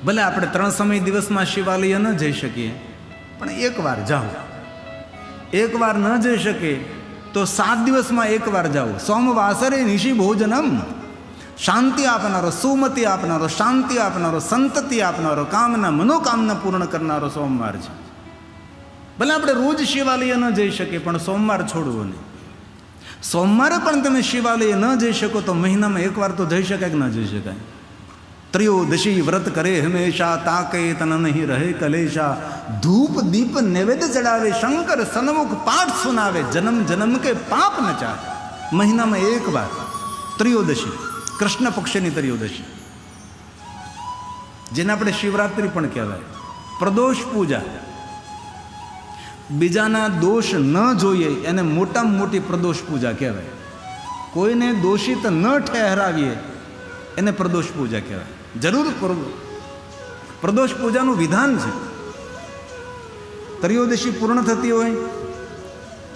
ભલે આપણે 3 સમય દિવસમાં શિવાલય ન જઈ શકીએ, પણ એકવાર જાઓ. એકવાર ન જઈ શકે તો 7 દિવસમાં એકવાર જાઓ. સોમવાસરે નિશી ભોજનમ, શાંતિ આપનારો, સુમતિ આપનારો, શાંતિ આપનારો, સંતતિ આપનારો, કામના મનોકામના પૂર્ણ કરનારો સોમવાર છે. ભલે આપણે રોજ શિવાલય ન જઈ શકીએ, પણ સોમવાર છોડવો નહીં. સોમવારે પણ તમે શિવાલય ન જઈ શકો તો મહિનામાં એકવાર તો જઈ શકાય કે ન જઈ શકાય? ત્રયોદશી વ્રત કરે હંમેશા, તાકે તન નહીં રહે કલેશા. ધૂપ દીપ નૈવેદ્ય ચડાવે, શંકર સન્મુખ પાઠ સુનાવે, જન્મ જન્મ કે પાપ ન ચાહે. મહિનામાં એકવાર ત્રયોદશી, કૃષ્ણ પક્ષની ત્રયોદશી, જેને આપણે શિવરાત્રિ પણ કહેવાય. પ્રદોષ પૂજા, બીજાના દોષ ન જોઈએ એને મોટામાં મોટી પ્રદોષ પૂજા કહેવાય. કોઈને દોષિત ન ઠહેરાવીએ એને પ્રદોષ પૂજા કહેવાય. જરૂર પ્રદોષ પૂજાનું વિધાન છે. ત્રયોદશી પૂર્ણ થતી હોય,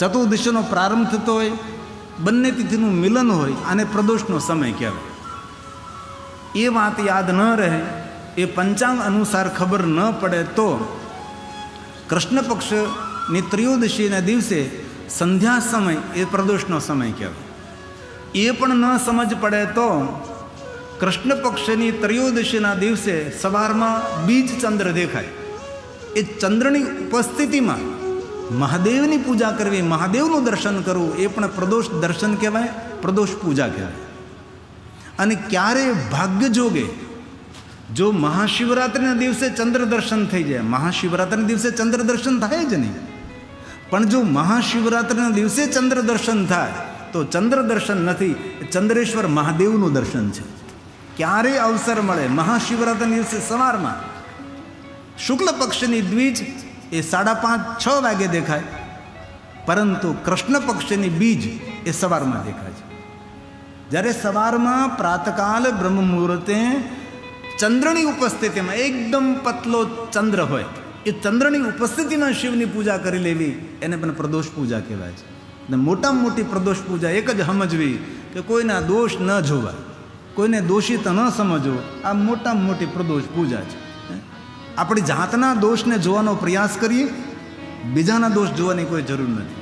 ચતુર્દશીનો પ્રારંભ થતો હોય, બંને તિથિનું મિલન હોય, આને પ્રદોષનો સમય કહેવાય. એ વાત યાદ ન રહે, એ પંચાંગ અનુસાર ખબર ન પડે તો કૃષ્ણ પક્ષની ત્રયોદશીના દિવસે સંધ્યા સમય એ પ્રદોષનો સમય કહેવાય. એ પણ ન સમજ પડે તો કૃષ્ણ પક્ષની ત્રયોદશીના દિવસે સવારમાં બીજ ચંદ્ર દેખાય, એ ચંદ્રની ઉપસ્થિતિમાં મહાદેવની પૂજા કરવી, મહાદેવનું દર્શન કરવું, એ પણ પ્રદોષ દર્શન કહેવાય, પ્રદોષ પૂજા કહેવાય. અને ક્યારે ભાગ્ય જોગે જો મહાશિવરાત્રિના દિવસે ચંદ્ર દર્શન થઈ જાય, મહાશિવરાત્રિના દિવસે ચંદ્ર દર્શન થાય જ નહીં, પણ જો મહાશિવરાત્રિના દિવસે ચંદ્ર દર્શન થાય તો ચંદ્ર દર્શન નથી, ચંદ્રેશ્વર મહાદેવનું દર્શન છે. ક્યારે અવસર મળે, મહાશિવરાત્રિના દિવસે સવારમાં શુક્લ પક્ષની દ્વિજ એ 5:30-6 વાગે દેખાય, પરંતુ કૃષ્ણ પક્ષની બીજ એ સવારમાં દેખાય છે. જ્યારે સવારમાં પ્રાતકાલ બ્રહ્મ મુહૂર્તે ચંદ્રની ઉપસ્થિતિમાં એકદમ પતલો ચંદ્ર હોય, એ ચંદ્રની ઉપસ્થિતિમાં શિવની પૂજા કરી લેવી, એને પણ પ્રદોષ પૂજા કહેવાય છે. અને મોટામાં મોટી પ્રદોષ પૂજા એક જ સમજવી કે કોઈના દોષ ન જોવા, કોઈને દોષિત ન સમજવો, આ મોટામાં મોટી પ્રદોષ પૂજા છે. આપણી જાતના દોષને જોવાનો પ્રયાસ કરીએ, બીજાના દોષ જોવાની કોઈ જરૂર નથી.